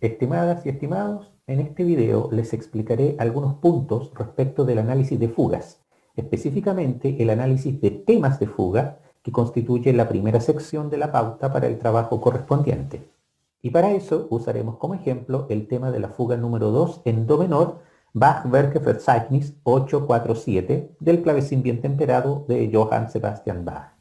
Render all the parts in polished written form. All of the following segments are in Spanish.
Estimadas y estimados, en este video les explicaré algunos puntos respecto del análisis de fugas, específicamente el análisis de temas de fuga, que constituye la primera sección de la pauta para el trabajo correspondiente. Y para eso usaremos como ejemplo el tema de la fuga número 2 en do menor, Bach-Werke-Verzeichnis 847 del clavecín bien temperado de Johann Sebastian Bach.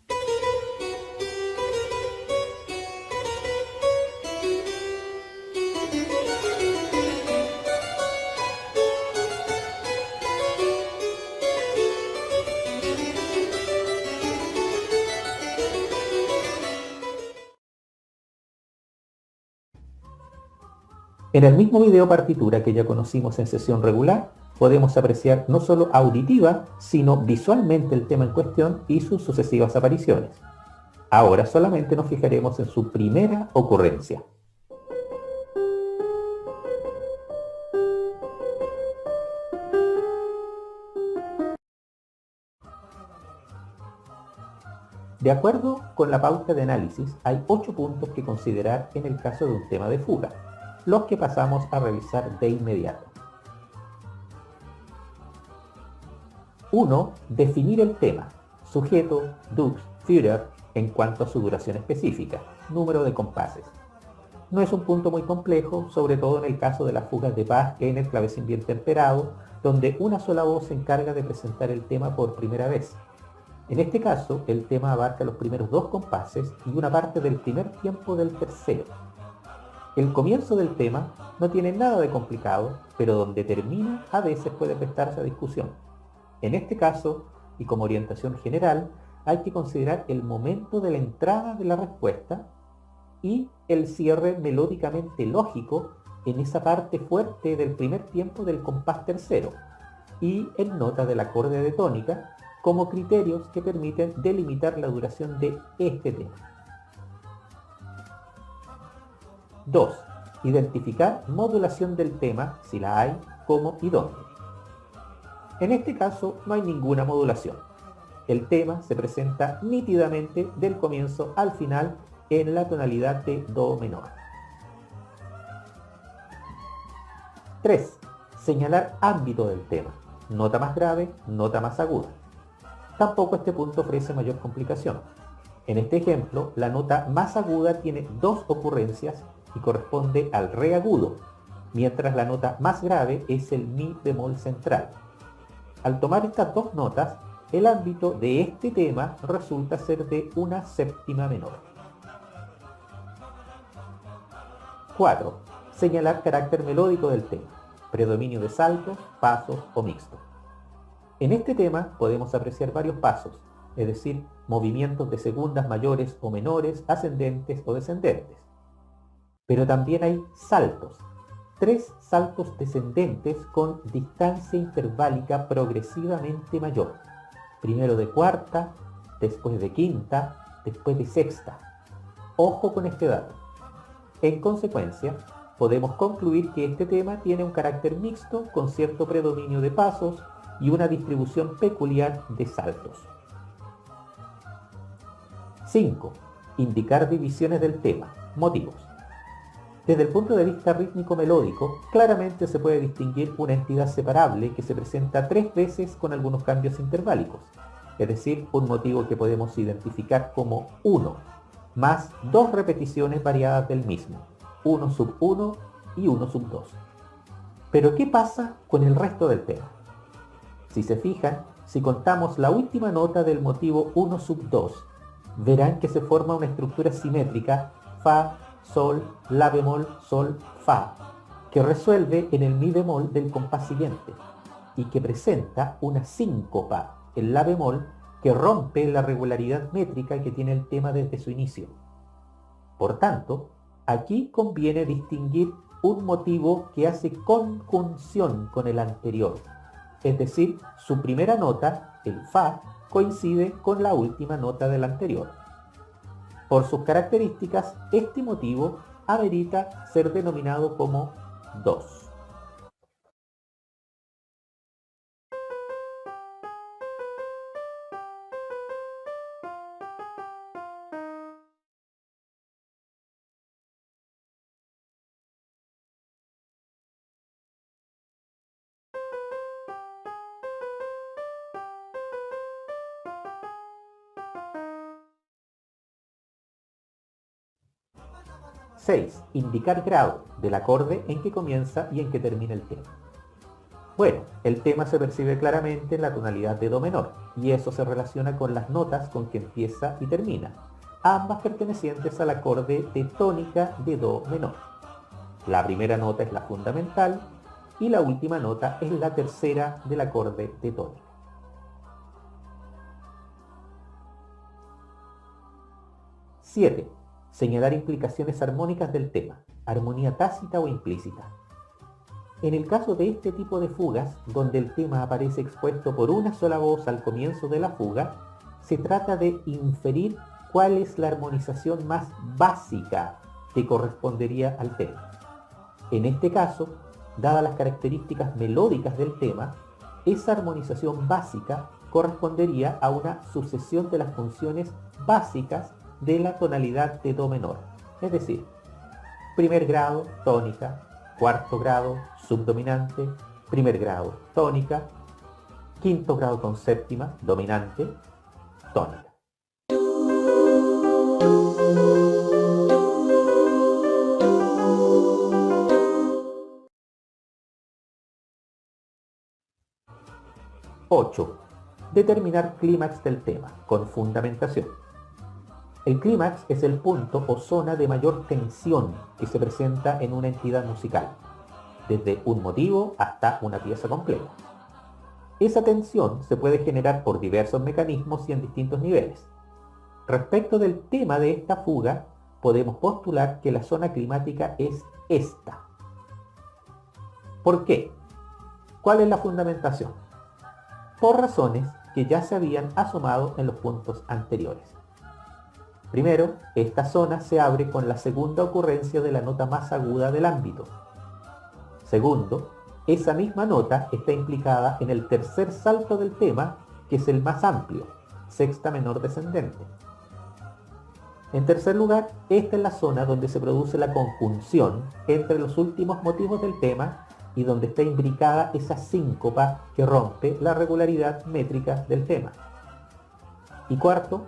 En el mismo video partitura que ya conocimos en sesión regular, podemos apreciar no solo auditiva, sino visualmente el tema en cuestión y sus sucesivas apariciones. Ahora solamente nos fijaremos en su primera ocurrencia. De acuerdo con la pauta de análisis, hay 8 puntos que considerar en el caso de un tema de fuga, los que pasamos a revisar de inmediato. 1. Definir el tema, sujeto, dux, Führer, en cuanto a su duración específica, número de compases. No es un punto muy complejo, sobre todo en el caso de las fugas de Bach en el clavecín bien temperado, donde una sola voz se encarga de presentar el tema por primera vez. En este caso, el tema abarca los primeros 2 compases y una parte del primer tiempo del tercero. El comienzo del tema no tiene nada de complicado, pero donde termina a veces puede prestarse a discusión. En este caso, y como orientación general, hay que considerar el momento de la entrada de la respuesta y el cierre melódicamente lógico en esa parte fuerte del primer tiempo del compás tercero y en nota del acorde de tónica como criterios que permiten delimitar la duración de este tema. 2. Identificar modulación del tema, si la hay, cómo y dónde. En este caso no hay ninguna modulación. El tema se presenta nítidamente del comienzo al final en la tonalidad de do menor. 3. Señalar ámbito del tema. Nota más grave, nota más aguda. Tampoco este punto ofrece mayor complicación. En este ejemplo, la nota más aguda tiene 2 ocurrencias y corresponde al re agudo, mientras la nota más grave es el mi bemol central. Al tomar estas 2 notas, el ámbito de este tema resulta ser de una séptima menor. 4. Señalar carácter melódico del tema, predominio de saltos, pasos o mixto. En este tema podemos apreciar varios pasos, es decir, movimientos de segundas mayores o menores, ascendentes o descendentes. Pero también hay saltos, 3 saltos descendentes con distancia interválica progresivamente mayor. Primero de cuarta, después de quinta, después de sexta. Ojo con este dato. En consecuencia, podemos concluir que este tema tiene un carácter mixto con cierto predominio de pasos y una distribución peculiar de saltos. 5. Indicar divisiones del tema, motivos. Desde el punto de vista rítmico-melódico, claramente se puede distinguir una entidad separable que se presenta 3 veces con algunos cambios interválicos, es decir, un motivo que podemos identificar como 1, más 2 repeticiones variadas del mismo, 1 sub 1 y 1 sub 2. Pero ¿qué pasa con el resto del tema? Si se fijan, si contamos la última nota del motivo 1 sub 2, verán que se forma una estructura simétrica fa, sol, la bemol, sol, fa, que resuelve en el mi bemol del compás siguiente y que presenta una síncopa, el la bemol, que rompe la regularidad métrica que tiene el tema desde su inicio. Por tanto, aquí conviene distinguir un motivo que hace conjunción con el anterior, es decir, su primera nota, el fa, coincide con la última nota del anterior. Por sus características, este motivo amerita ser denominado como 2. 6. Indicar grado del acorde en que comienza y en que termina el tema. Bueno, el tema se percibe claramente en la tonalidad de do menor, y eso se relaciona con las notas con que empieza y termina, ambas pertenecientes al acorde de tónica de do menor. La primera nota es la fundamental y la última nota es la tercera del acorde de tónica. ¡7! Señalar implicaciones armónicas del tema, armonía tácita o implícita. En el caso de este tipo de fugas, donde el tema aparece expuesto por una sola voz al comienzo de la fuga, se trata de inferir cuál es la armonización más básica que correspondería al tema. En este caso, dadas las características melódicas del tema, esa armonización básica correspondería a una sucesión de las funciones básicas de la tonalidad de do menor, es decir, primer grado, tónica, cuarto grado, subdominante, primer grado, tónica, quinto grado con séptima, dominante, tónica. ¡8! Determinar clímax del tema, con fundamentación. El clímax es el punto o zona de mayor tensión que se presenta en una entidad musical, desde un motivo hasta una pieza completa. Esa tensión se puede generar por diversos mecanismos y en distintos niveles. Respecto del tema de esta fuga, podemos postular que la zona climática es esta. ¿Por qué? ¿Cuál es la fundamentación? Por razones que ya se habían asomado en los puntos anteriores. Primero, esta zona se abre con la segunda ocurrencia de la nota más aguda del ámbito. Segundo, esa misma nota está implicada en el tercer salto del tema, que es el más amplio, sexta menor descendente. En tercer lugar, esta es la zona donde se produce la conjunción entre los últimos motivos del tema y donde está imbricada esa síncopa que rompe la regularidad métrica del tema. Y cuarto,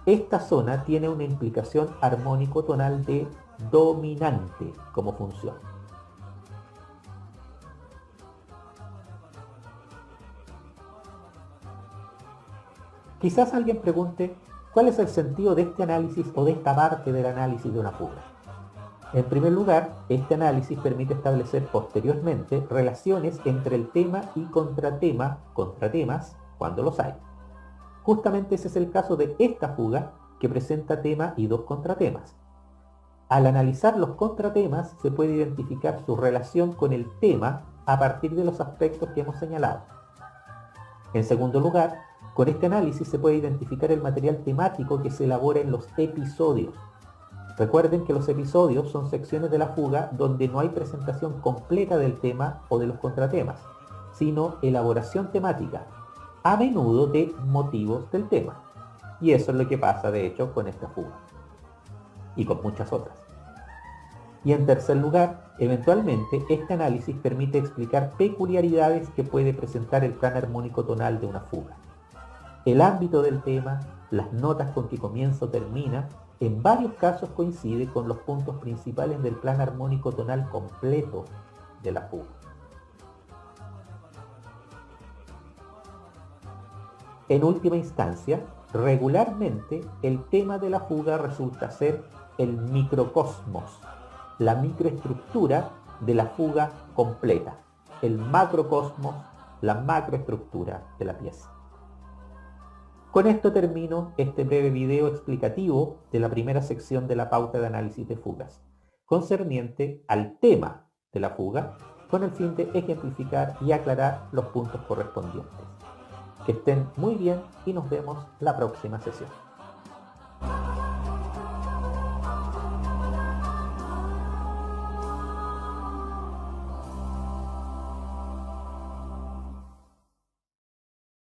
esta zona tiene una implicación armónico-tonal de dominante como función. Quizás alguien pregunte, ¿cuál es el sentido de este análisis o de esta parte del análisis de una fuga? En primer lugar, este análisis permite establecer posteriormente relaciones entre el tema y contratemas, cuando los hay. Justamente ese es el caso de esta fuga, que presenta tema y dos contratemas. Al analizar los contratemas, se puede identificar su relación con el tema a partir de los aspectos que hemos señalado. En segundo lugar, con este análisis se puede identificar el material temático que se elabora en los episodios. Recuerden que los episodios son secciones de la fuga donde no hay presentación completa del tema o de los contratemas, sino elaboración temática, a menudo de motivos del tema. Y eso es lo que pasa de hecho con esta fuga y con muchas otras. Y en tercer lugar, eventualmente este análisis permite explicar peculiaridades que puede presentar el plan armónico tonal de una fuga. El ámbito del tema, las notas con que comienza o termina, en varios casos coincide con los puntos principales del plan armónico tonal completo de la fuga. En última instancia, regularmente el tema de la fuga resulta ser el microcosmos, la microestructura de la fuga completa, el macrocosmos, la macroestructura de la pieza. Con esto termino este breve video explicativo de la primera sección de la pauta de análisis de fugas, concerniente al tema de la fuga, con el fin de ejemplificar y aclarar los puntos correspondientes. Que estén muy bien y nos vemos la próxima sesión.